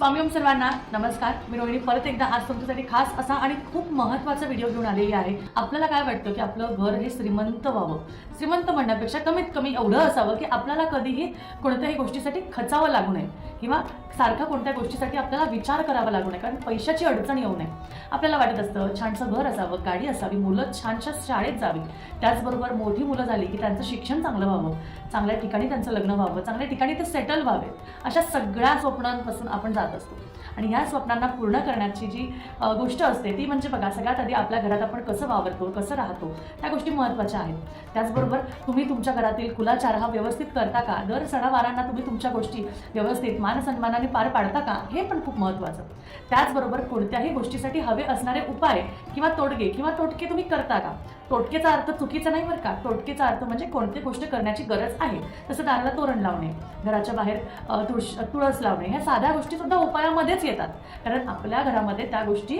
स्वामी ओम सर्वांना नमस्कार. मी रोहिणी परत एकदा आज तुमच्यासाठी खास असा आणि खूप महत्त्वाचा व्हिडिओ घेऊन आलेली आहे. आपल्याला काय वाटतं की आपलं घर हे श्रीमंत व्हावं. श्रीमंत म्हणण्यापेक्षा कमीत कमी एवढं असावं की आपल्याला कधीही कोणत्याही गोष्टीसाठी खचावं लागू नये किंवा सारखा कोणत्या गोष्टीसाठी आपल्याला विचार करावा लागू नये, कारण पैशाची अडचण येऊ नये. आपल्याला वाटत असतं छानसं घर असावं, गाडी असावी, मुलं छानशा शाळेत जावी, त्याचबरोबर मोठी मुलं झाली की त्यांचं शिक्षण चांगलं व्हावं, चांगल्या ठिकाणी त्यांचं लग्न व्हावं, चांगल्या ठिकाणी ते सेटल व्हावे. अशा सगळ्या स्वप्नांपासून आपण जात असतो आणि ह्या स्वप्नांना पूर्ण करण्याची जी गोष्ट असते ती म्हणजे बघा, सगळ्यात आधी आपल्या घरात आपण कसं वावरतो, कसं राहतो, त्या गोष्टी महत्त्वाच्या आहेत. त्याचबरोबर तुम्ही तुमच्या घरातील कुलाचार हा व्यवस्थित करता का, दर सणावारांना तुम्ही तुमच्या गोष्टी व्यवस्थित मान सन्मानाने पार पाडता का, हे पण खूप महत्त्वाचं. त्याचबरोबर कोणत्याही गोष्टीसाठी हवे असणारे उपाय किंवा तोटके तुम्ही करता का. तोटकेचा अर्थ चुकीचा नाही बरं का. तोटकेचा अर्थ म्हणजे कोणती गोष्ट करण्याची गरज आहे, जसं दाराला तोरण लावणे, घराच्या बाहेर तुळस लावणे, ह्या साध्या गोष्टी सुद्धा उपायामध्येच येतात, कारण आपल्या घरामध्ये त्या गोष्टी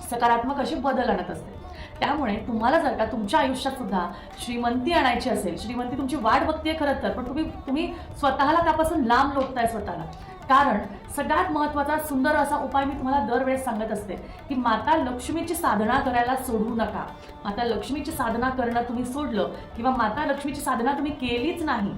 सकारात्मक अशी बदल आणत असते. त्यामुळे तुम्हाला जर का तुमच्या आयुष्यात सुद्धा श्रीमंती आणायची असेल, श्रीमंती तुमची वाट बघते खरंच तर, पण तुम्ही स्वतःला त्यापासून लांब लोटताय स्वतःला. कारण सगळ्यात महत्त्वाचा सुंदर असा उपाय मी तुम्हाला दरवेळेस सांगत असते की माता लक्ष्मीची साधना करायला सोडू नका. माता लक्ष्मीची साधना करणं तुम्ही सोडलं किंवा माता लक्ष्मीची साधना तुम्ही केलीच नाही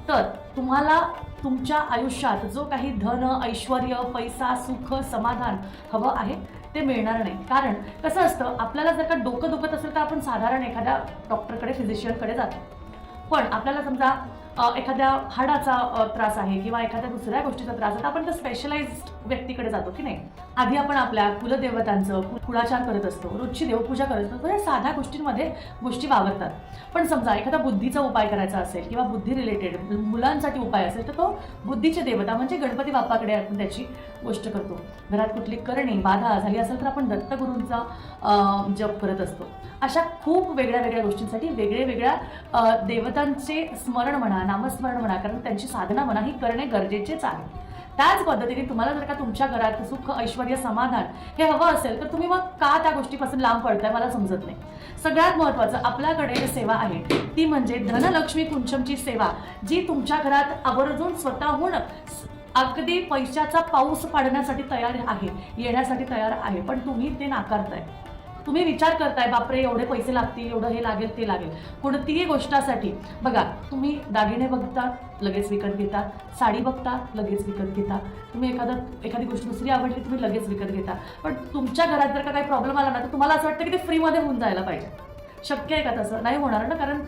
तर तुम्हाला तुमच्या आयुष्यात जो काही धन, ऐश्वर्य, पैसा, सुख, समाधान हवं आहे ते मिळणार नाही. कारण कसं असतं, आपल्याला जर का डोकं दुखत असेल तर आपण साधारण एखाद्या डॉक्टरकडे, फिजिशियनकडे जातो. पण आपल्याला समजा एखाद्या हाडाचा त्रास आहे किंवा एखाद्या दुसऱ्या गोष्टीचा त्रास आहे तर आपण त्या स्पेशलाइज्ड व्यक्तीकडे जातो की नाही. आधी आपण आपल्या कुलदेवतांचं कुळाचार करत असतो, रोजची देवपूजा करत असतो, या साध्या गोष्टींमध्ये गोष्टी वावरतात. पण समजा एखादा बुद्धीचा उपाय करायचा असेल किंवा बुद्धी रिलेटेड मुलांसाठी उपाय असेल तर तो बुद्धीची देवता म्हणजे गणपती बाप्पाकडे आपण त्याची गोष्ट करतो. घरात कुठली करणी बाधा झाली असेल तर आपण दत्तगुरूंचा जप करत असतो. अशा खूप वेगळ्या गोष्टींसाठी वेगळ्या देवतांचे स्मरण म्हणा, नामस्मरण म्हणा, कारण त्यांची साधना म्हणा ही करणे गरजेचेच आहे. त्याच पद्धतीने तुम्हाला जर का तुमच्या घरात सुख, ऐश्वर्य, समाधान हे हवं असेल तर तुम्ही मग का त्या गोष्टीपासून लांब पडताय मला समजत नाही. सगळ्यात महत्त्वाचं आपल्याकडे जी सेवा आहे ती म्हणजे धनलक्ष्मी कुंचमची सेवा, जी तुमच्या घरात आवर्जून स्वतःहून अगदी पैशाचा पाऊस पाडण्यासाठी तयार आहे, येण्यासाठी तयार आहे, पण तुम्ही ते नाकारताय. तुम्ही विचार करताय बापरे एवढे पैसे लागतील, एवढं हे लागेल ते लागेल. कोणतीही गोष्टासाठी बघा, तुम्ही दागिने बघता लगेच विकत घेता, साडी बघता लगेच विकत घेता, तुम्ही एखादी गोष्ट दुसरी आवडली तुम्ही लगेच विकत घेता. पण तुमच्या घरात जर का काही प्रॉब्लेम आला ना तर तुम्हाला असं वाटतं की ते फ्रीमध्ये होऊन जायला पाहिजे. शक्य आहे का? तसं नाही होणार ना, कारण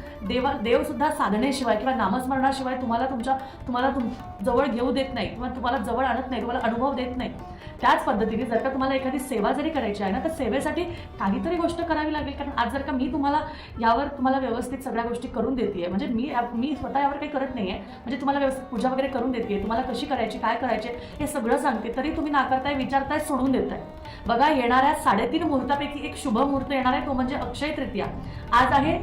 देवसुद्धा साधनेशिवाय किंवा नामस्मरणाशिवाय तुम्हाला जवळ घेऊ देत नाही किंवा तुम्हाला जवळ आणत नाही, तुम्हाला अनुभव देत नाही. त्याच पद्धतीने जर का तुम्हाला एखादी सेवा जरी करायची आहे ना तर सेवेसाठी काहीतरी गोष्ट करावी लागेल. कारण आज जर का मी तुम्हाला व्यवस्थित सगळ्या गोष्टी करून देते, म्हणजे मी स्वतः यावर काही करत नाही आहे, म्हणजे तुम्हाला व्यवस्थित पूजा वगैरे करून देते, तुम्हाला कशी करायची, काय करायचे हे सगळं सांगते, तरी तुम्ही नाकारताय, विचारताय, सोडून देताय. बघा, येणाऱ्या 3.5 मुहूर्तापैकी एक शुभ मुहूर्त येणार आहे, तो म्हणजे अक्षय तृतीया. आज आहे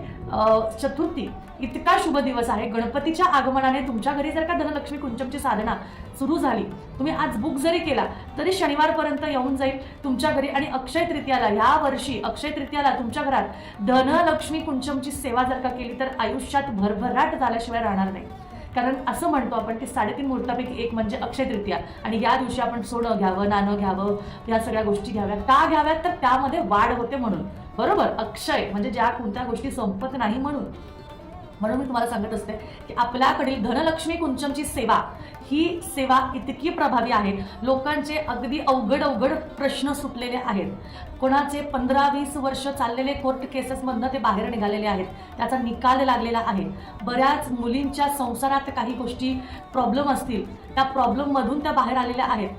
चतुर्थी, इतका शुभ दिवस आहे. गणपतीच्या आगमनाने तुमच्या घरी जर का धनलक्ष्मी कुंचमची साधना सुरू झाली, तुम्ही आज बुक जरी केला तरी शनिवारपर्यंत येऊन जाईल तुमच्या घरी. आणि अक्षय तृतीयाला, या वर्षी अक्षय तृतीयाला तुमच्या घरात धनलक्ष्मी कुंचमची सेवा जर का केली तर आयुष्यात भरभराट झाल्याशिवाय राहणार नाही. कारण असं म्हणतो आपण की 3.5 मुहूर्तापैकी एक म्हणजे अक्षय तृतीया, आणि या दिवशी आपण सोनं घ्यावं, नाणं घ्यावं, या सगळ्या गोष्टी घ्याव्यात. का घ्याव्यात तर त्यामध्ये वाढ होते म्हणून. बरोबर, अक्षय म्हणजे ज्या कोणत्या गोष्टी संपत नाही म्हणून मी तुम्हाला सांगत असते की आपल्याकडील धनलक्ष्मी कुंचमची सेवा ही सेवा इतकी प्रभावी आहे. लोकांचे अगदी अवघड प्रश्न सुटलेले आहेत. कोणाचे 15-20 वर्ष चाललेले कोर्ट केसेसमधनं ते बाहेर निघालेले आहेत, त्याचा निकाल लागलेला आहे. बऱ्याच मुलींच्या संसारात काही गोष्टी प्रॉब्लेम असतील, त्या प्रॉब्लेममधून त्या बाहेर आलेल्या आहेत.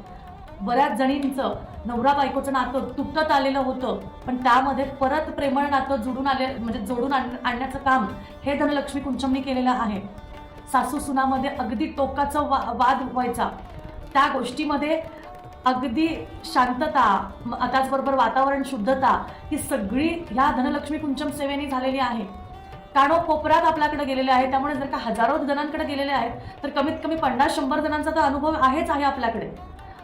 बऱ्याच जणींचं नवरा बायकोचं नातं तुटत आलेलं होतं, पण त्यामध्ये परत प्रेमळ नातं जोडून आणण्याचं काम हे धनलक्ष्मी कुंचमनी केलेलं आहे. सासू सुनामध्ये अगदी टोकाचं वाद व्हायचा, त्या गोष्टीमध्ये अगदी शांतता, त्याचबरोबर वातावरण शुद्धता ही सगळी ह्या धनलक्ष्मी कुंचम सेवेने झालेली आहे. कानोकोपऱ्यात आपल्याकडे गेलेले आहे. त्यामुळे जर का हजारो जणांकडे गेलेले आहेत तर कमीत कमी 50-100 जणांचा तर अनुभव आहेच आहे आपल्याकडे.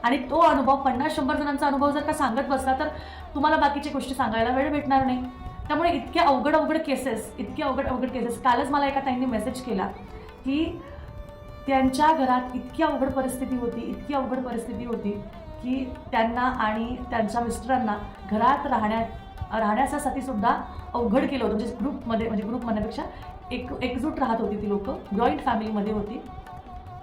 आणि तो अनुभव 50-100 जणांचा अनुभव जर का सांगत बसला तर तुम्हाला बाकीची गोष्टी सांगायला वेळ भेटणार नाही. त्यामुळे इतक्या अवघड केसेस, कालच मला एका ताईंनी मेसेज केला की त्यांच्या घरात इतकी अवघड परिस्थिती होती की त्यांना आणि त्यांच्या मिस्टरांना घरात राहण्यासाठी सुद्धा अवघड केलं होतं. म्हणजे ग्रुप म्हणण्यापेक्षा एकजूट राहत होती ती लोकं, जॉईंट फॅमिलीमध्ये होती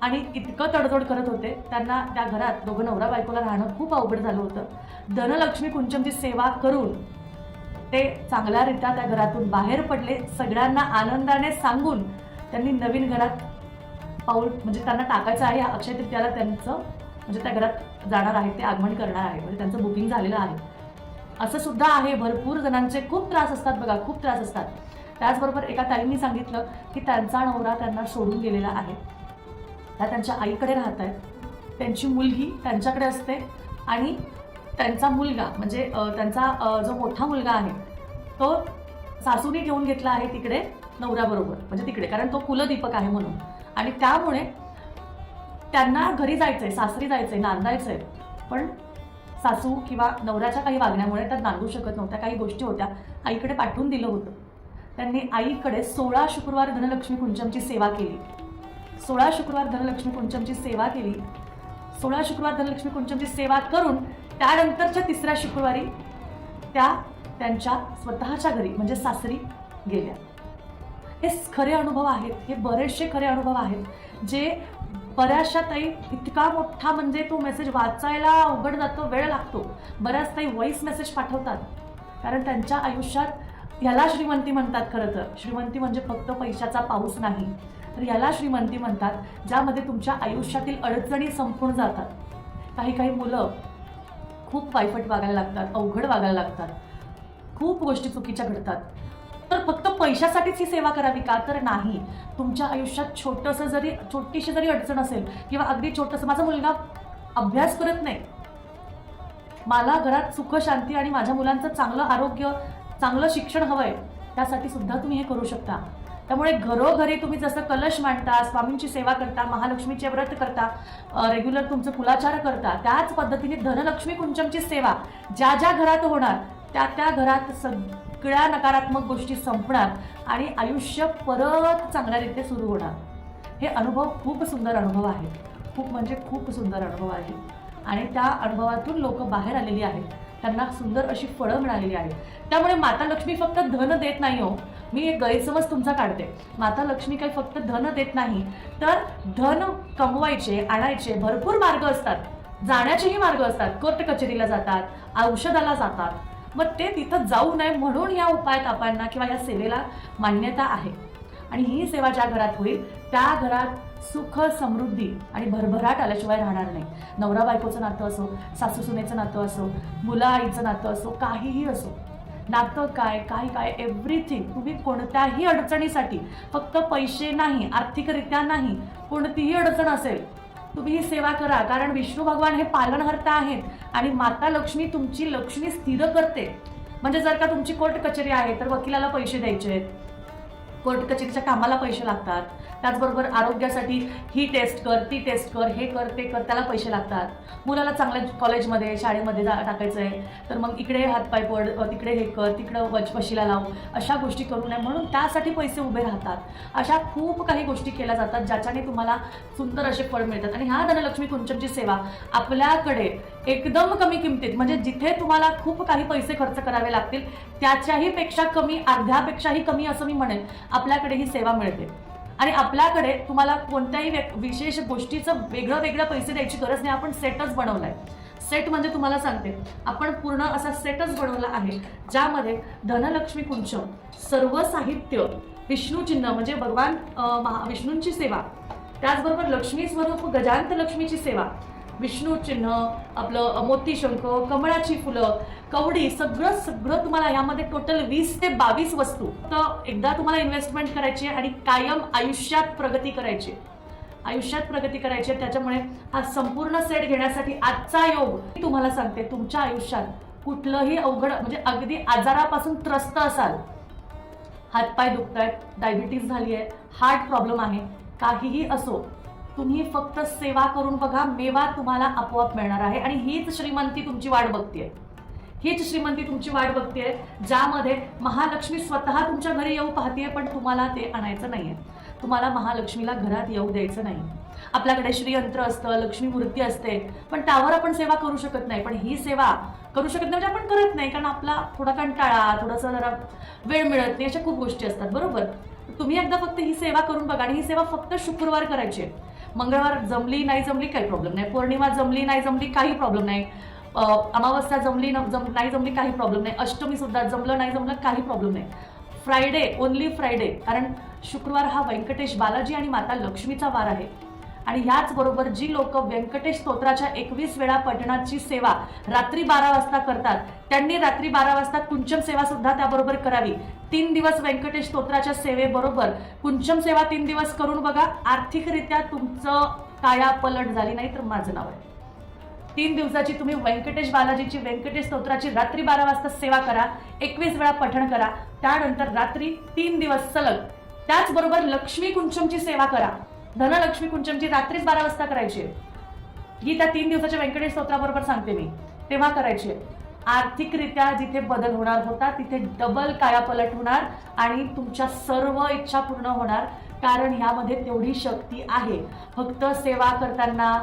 आणि इतकं तडजोड करत होते. त्यांना त्या घरात दोघं नवरा बायकोला राहणं खूप अवघड झालं होतं. धनलक्ष्मी कुंचमची सेवा करून ते चांगल्यारीत्या त्या घरातून बाहेर पडले. सगळ्यांना आनंदाने सांगून त्यांनी नवीन घरात पाऊल म्हणजे त्यांना टाकायचं आहे. अक्षय तृतीयाला त्यांचं म्हणजे त्या घरात जाणार आहे, ते आगमन करणार आहे, म्हणजे त्यांचं बुकिंग झालेलं आहे. असं सुद्धा आहे. भरपूर जणांचे खूप त्रास असतात बघा, खूप त्रास असतात. त्याचबरोबर एका ताईंनी सांगितलं की त्यांचा नवरा त्यांना सोडून गेलेला आहे, त्या त्यांच्या आईकडे राहत आहेत, त्यांची मुलगी त्यांच्याकडे असते आणि त्यांचा मुलगा म्हणजे त्यांचा जो मोठा मुलगा आहे तो सासूने ठेवून घेतला आहे तिकडे नवऱ्याबरोबर, म्हणजे तिकडे, कारण तो कुलदीपक आहे म्हणून. आणि त्यामुळे त्यांना घरी जायचंय, सासरी जायचंय, नांदायचंय, पण सासू किंवा नवऱ्याच्या काही वागण्यामुळे त्या नांदू शकत नव्हत्या. काही गोष्टी होत्या, आईकडे पाठवून दिलं होतं. त्यांनी आईकडे 16 शुक्रवार धनलक्ष्मी कुंचमची सेवा केली. 16 शुक्रवार धनलक्ष्मी कुंचमची सेवा केली. 16 शुक्रवार धनलक्ष्मी कुंचमची सेवा करून त्यानंतरच्या 3ऱ्या शुक्रवारी त्या त्यांच्या स्वतःच्या घरी म्हणजे सासरी गेल्या. हे खरे अनुभव आहेत, हे बरेचसे खरे अनुभव आहेत जे बऱ्याचशा ताई इतका मोठा म्हणजे तो मेसेज वाचायला अवघड जातो, वेळ लागतो. बऱ्याच ताई व्हॉइस मेसेज पाठवतात कारण त्यांच्या आयुष्यात ह्याला श्रीमंती म्हणतात. खरं तर श्रीमंती म्हणजे फक्त पैशाचा पाऊस नाही, तर याला श्रीमंती म्हणतात ज्यामध्ये तुमच्या आयुष्यातील अडचणी संपून जातात. काही मुलं खूप वायफट वागायला लागतात, अवघड वागायला लागतात, खूप गोष्टी चुकीच्या घडतात. तर फक्त पैशासाठीच ही सेवा करावी का? तर नाही. तुमच्या आयुष्यात छोटीशी जरी अडचण असेल किंवा अगदी छोटंसं, माझा मुलगा अभ्यास करत नाही, मला घरात सुख शांती आणि माझ्या मुलांचं चांगलं आरोग्य, चांगलं शिक्षण हवंय, त्यासाठी सुद्धा तुम्ही हे करू शकता. त्यामुळे घरोघरी तुम्ही जसं कलश मांडता, स्वामींची सेवा करता, महालक्ष्मीचे व्रत करता, रेग्युलर तुमचं कुलाचार करता, त्याच पद्धतीने धनलक्ष्मी कुंचमची सेवा ज्या घरात होणार त्या घरात सगळ्या नकारात्मक गोष्टी संपणार आणि आयुष्य परत चांगल्यारीत्या सुरू होणार. हे अनुभव खूप सुंदर अनुभव आहे, खूप म्हणजे खूप सुंदर अनुभव आहे आणि त्या अनुभवातून लोक बाहेर आलेली आहेत, त्यांना सुंदर अशी फळं मिळालेली आहेत. त्यामुळे माता लक्ष्मी फक्त धन देत नाही हो, मी एक गैरसमज तुमचा काढते. माता लक्ष्मी काही फक्त धन देत नाही, तर धन कमवायचे, आणायचे भरपूर मार्ग असतात, जाण्याचेही मार्ग असतात. कोर्ट कचेरीला जातात, औषधाला जातात, मग ते तिथं जाऊ नये म्हणून या उपाय तापांना किंवा या सेवेला मान्यता आहे. आणि ही सेवा ज्या घरात होईल त्या घरात सुख, समृद्धी आणि भरभराट आल्याशिवाय राहणार नाही. नवरा बायकोचं नातं असो, सासू सुनेचं नातं असो, मुला आईचं नातं असो, काहीही असो, नातं काय एव्हरीथिंग. तुम्ही कोणत्याही अडचणीसाठी, फक्त पैसे नाही, आर्थिकरित्या नाही, कोणतीही अडचण असेल तुम्ही ही सेवा करा. कारण विष्णू भगवान हे पालनहर्ता आहेत आणि माता लक्ष्मी तुमची लक्ष्मी स्थिर करते. म्हणजे जर का तुमची कोर्ट कचेरी आहे तर वकिलाला पैसे द्यायचे आहेत, कोर्ट कचेरीच्या कामाला पैसे लागतात. त्याचबरोबर आरोग्यासाठी ही टेस्ट कर, ती टेस्ट कर, हे कर, ते कर, त्याला पैसे लागतात. मुलाला चांगल्या कॉलेजमध्ये, शाळेमध्ये टाकायचं आहे तर मग इकडे हातपाय पड, तिकडे हे कर, तिकडं वशीला लाव, अशा गोष्टी करू नये म्हणून त्यासाठी पैसे उभे राहतात. अशा खूप काही गोष्टी केल्या जातात ज्याच्याने तुम्हाला सुंदर असे फळ मिळतात. आणि ह्या धनलक्ष्मी कुंचमची सेवा आपल्याकडे एकदम कमी किमतीत, म्हणजे जिथे तुम्हाला खूप काही पैसे खर्च करावे लागतील त्याच्याही पेक्षा कमी, अर्ध्यापेक्षाही कमी असं मी म्हणेन, आपल्याकडे ही सेवा मिळते. आणि आपल्याकडे तुम्हाला कोणत्याही विशेष गोष्टीचं वेगळं पैसे द्यायची गरज नाही. आपण सेटच बनवलाय. सेट म्हणजे तुम्हाला सांगते, आपण पूर्ण असा सेटच बनवला आहे ज्यामध्ये धनलक्ष्मी कुंचम, सर्व साहित्य, विष्णू चिन्ह म्हणजे भगवान विष्णूंची सेवा, त्याचबरोबर लक्ष्मी स्वरूप गजांत लक्ष्मीची सेवा, विष्णू चिन्ह, आपलं मोती शंख, कमळाची फुलं, कवडी, सगळं तुम्हाला यामध्ये टोटल 20 ते 22 वस्तू. तर एकदा तुम्हाला इन्व्हेस्टमेंट करायची आणि कायम आयुष्यात प्रगती करायची, त्याच्यामुळे हा संपूर्ण सेट घेण्यासाठी आजचा योग तुम्हाला सांगते. तुमच्या आयुष्यात कुठलंही अवघड म्हणजे अगदी आजारापासून त्रस्त असाल, हातपाय दुखतायत, डायबिटीज झाली आहे, हार्ट प्रॉब्लेम आहे, काहीही असो, तुम्ही फक्त सेवा करून बघा, मेवा तुम्हाला आपोआप मिळणार आहे. आणि हीच श्रीमंती तुमची वाट बघतेय, ज्यामध्ये महालक्ष्मी स्वतः तुमच्या घरी येऊ पाहतेय, पण तुम्हाला ते आणायचं नाहीये. तुम्हाला महालक्ष्मीला घरात येऊ द्यायचं नाही. आपल्याकडे श्रीयंत्र असतं, लक्ष्मी मूर्ती असते, पण त्यावर आपण सेवा करू शकत नाही. पण ही सेवा करू शकत नाही म्हणजे आपण करत नाही, कारण आपला थोडा कंटाळा, थोडासा जरा वेळ मिळत नाही, अशा खूप गोष्टी असतात. बरोबर. तुम्ही एकदा फक्त ही सेवा करून बघा. आणि ही सेवा फक्त शुक्रवार करायची आहे. मंगळवार जमली नाही जमली काही प्रॉब्लेम नाही, पौर्णिमा जमली नाही जमली काही प्रॉब्लेम नाही, अमावस्या जमली नाही जमली काही प्रॉब्लेम नाही, अष्टमी सुद्धा जमलं नाही जमलं काही प्रॉब्लेम नाही. फ्रायडे, ओनली फ्रायडे, कारण शुक्रवार हा व्यंकटेश बालाजी आणि माता लक्ष्मीचा वार आहे. आणि ह्याचबरोबर जी लोक व्यंकटेश स्तोत्राच्या 21 वेळा पठणाची सेवा रात्री 12 वाजता करतात, त्यांनी रात्री 12 वाजता कुंचम सेवा सुद्धा त्याबरोबर करावी. 3 दिवस व्यंकटेश स्तोत्राच्या सेवेबरोबर कुंचम सेवा 3 दिवस करून बघा. आर्थिकरित्या तुमचं काया पलट झाली नाही तर माझं नाव आहे. 3 दिवसाची तुम्ही व्यंकटेश बालाजीची व्यंकटेश स्तोत्राची रात्री 12 वाजता सेवा करा, 21 वेळा पठण करा, त्यानंतर रात्री 3 दिवस सलग. त्याचबरोबर लक्ष्मी कुंचमची सेवा करा. धनलक्ष्मी कुंचमची रात्रीच 12 वाजता करायची आहे. ही त्या 3 दिवसाच्या व्यंकटेश स्तोत्राबरोबर सांगते मी, तेव्हा करायची आहे. आर्थिकरित्या जिथे बदल होणार होता तिथे डबल कायापलट होणार आणि तुमच्या सर्व इच्छा पूर्ण होणार, कारण ह्यामध्ये तेवढी शक्ती आहे. फक्त सेवा करताना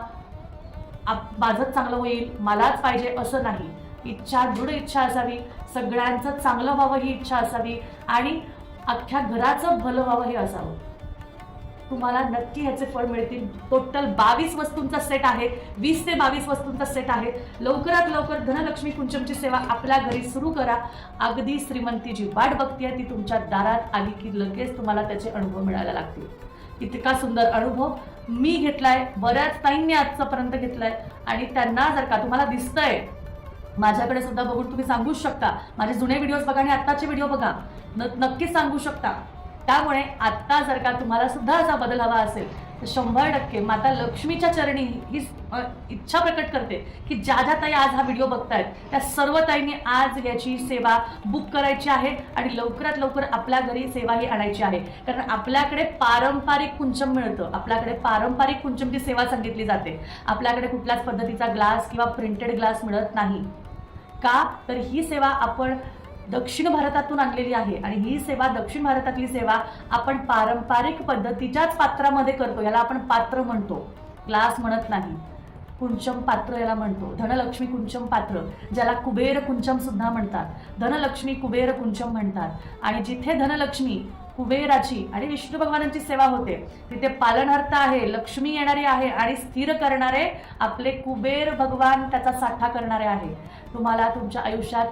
माझंच चांगलं होईल, मलाच पाहिजे असं नाही. इच्छा, दृढ इच्छा असावी, सगळ्यांचं चांगलं व्हावं ही इच्छा असावी आणि अख्ख्या घराचं भलं व्हावं हे असावं. तुम्हाला नक्की ह्याचे फळ मिळतील. टोटल 22 वस्तूंचा सेट आहे, 20 ते 22 वस्तूंचा सेट आहे. लवकरात लवकर धनलक्ष्मी कुंचमची सेवा आपल्या घरी सुरू करा. अगदी श्रीमंतीची वाट बघतीये, ती तुमच्या दारात आली की लगेच तुम्हाला त्याचे अनुभव मिळायला लागतील. इतका सुंदर अनुभव मी घेतलाय, बऱ्याच ताईंनी आजपर्यंत घेतलाय आणि त्यांना जर का तुम्हाला दिसतंय, माझ्याकडे सुद्धा बघून तुम्ही सांगूच शकता. माझे जुने व्हिडिओज बघा आणि आत्ताचे व्हिडिओ बघा, नक्कीच सांगू शकता. त्यामुळे आत्ता जर का तुम्हाला सुद्धा असा बदल हवा असेल तर 100% माता लक्ष्मीच्या चरणी ही इच्छा प्रकट करते की ज्या ज्या ताई आज हा व्हिडिओ बघतायत त्या सर्व ताईंनी आज याची सेवा बुक करायची आहे आणि लवकरात लवकर आपल्या घरी सेवा ही आणायची आहे. कारण आपल्याकडे पारंपरिक कुंचम मिळतं, आपल्याकडे पारंपरिक कुंचमची सेवा सांगितली जाते. आपल्याकडे कुठल्याच पद्धतीचा ग्लास किंवा प्रिंटेड ग्लास मिळत नाही. का तर ही सेवा आपण दक्षिण भारतातून आणलेली आहे आणि ही सेवा, दक्षिण भारतातली सेवा आपण पारंपरिक पद्धतीच्याच पात्रामध्ये करतो. याला आपण पात्र म्हणतो, ग्लास म्हणत नाही. कुंचम पात्र याला म्हणतो. धनलक्ष्मी कुंचम पात्र, ज्याला कुबेर कुंचम सुद्धा म्हणतात. धनलक्ष्मी कुबेर कुंचम म्हणतात. आणि जिथे धनलक्ष्मी, कुबेराची आणि विष्णू भगवानांची सेवा होते तिथे पालनहर्ता आहे, लक्ष्मी येणारी आहे आणि स्थिर करणारे आपले कुबेर भगवान त्याचा साठा करणारे आहे. तुम्हाला तुमच्या आयुष्यात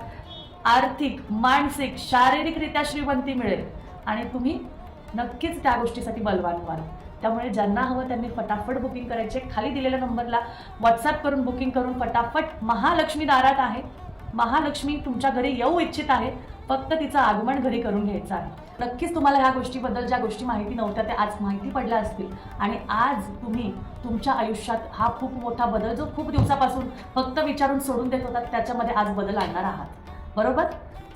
आर्थिक, मानसिक, शारीरिकरित्या श्रीमंती मिळेल आणि तुम्ही नक्कीच त्या गोष्टीसाठी बलवान व्हाल. त्यामुळे ज्यांना हवं त्यांनी फटाफट बुकिंग करायचे. खाली दिलेल्या नंबरला व्हॉट्सअप करून बुकिंग करून फटाफट. महालक्ष्मी दारात आहे, महालक्ष्मी तुमच्या घरी येऊ इच्छित आहे, फक्त तिचं आगमन घरी करून घ्यायचं आहे. नक्कीच तुम्हाला ह्या गोष्टीबद्दल ज्या गोष्टी माहिती नव्हत्या त्या आज माहिती पडल्या असतील आणि आज तुम्ही तुमच्या आयुष्यात हा खूप मोठा बदल जो खूप दिवसापासून फक्त विचारून सोडून देत होता त्याच्यामध्ये आज बदल आणणार आहात. बरोबर.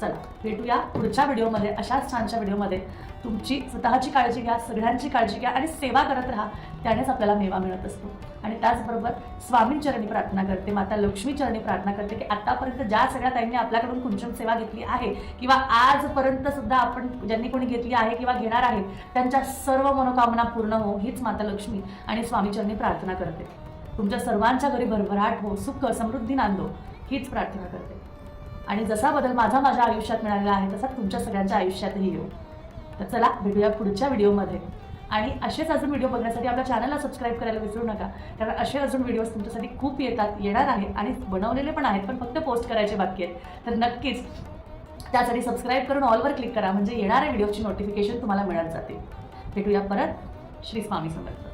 चला भेटूया पुढच्या व्हिडिओमध्ये, अशाच छानशा व्हिडिओमध्ये. तुमची स्वतःची काळजी घ्या, सगळ्यांची काळजी घ्या आणि सेवा करत राहा, त्यानेच आपल्याला मेवा मिळत असतो. आणि त्याचबरोबर स्वामींचरणी प्रार्थना करते, माता लक्ष्मीचरणी प्रार्थना करते की आतापर्यंत ज्या सगळ्या ताईंनी आपल्याकडून कुंचम सेवा घेतली आहे किंवा आजपर्यंत सुद्धा आपण ज्यांनी कोणी घेतली आहे किंवा घेणार आहे त्यांच्या सर्व मनोकामना पूर्ण हो, हीच माता लक्ष्मी आणि स्वामीचरणी प्रार्थना करते. तुमच्या सर्वांच्या घरी भरभराट हो, सुख समृद्धी नांदो, हीच प्रार्थना करते. आणि जसा बदल माझ्या आयुष्यात मिळालेला आहे तसा तुमच्या सगळ्यांच्या आयुष्यातही येऊ. तर चला भेटूया पुढच्या व्हिडिओमध्ये. आणि असेच अजून व्हिडिओ बघण्यासाठी आपल्या चॅनलला सबस्क्राईब करायला विसरू नका, कारण असे अजून व्हिडिओज तुमच्यासाठी खूप येणार आहे आणि बनवलेले पण आहेत, पण फक्त पोस्ट करायचे बाकी आहेत. तर नक्कीच त्यासाठी सबस्क्राईब करून ऑलवर क्लिक करा, म्हणजे येणाऱ्या व्हिडिओची नोटिफिकेशन तुम्हाला मिळत जाते. भेटूया परत. श्री स्वामी समर्थ.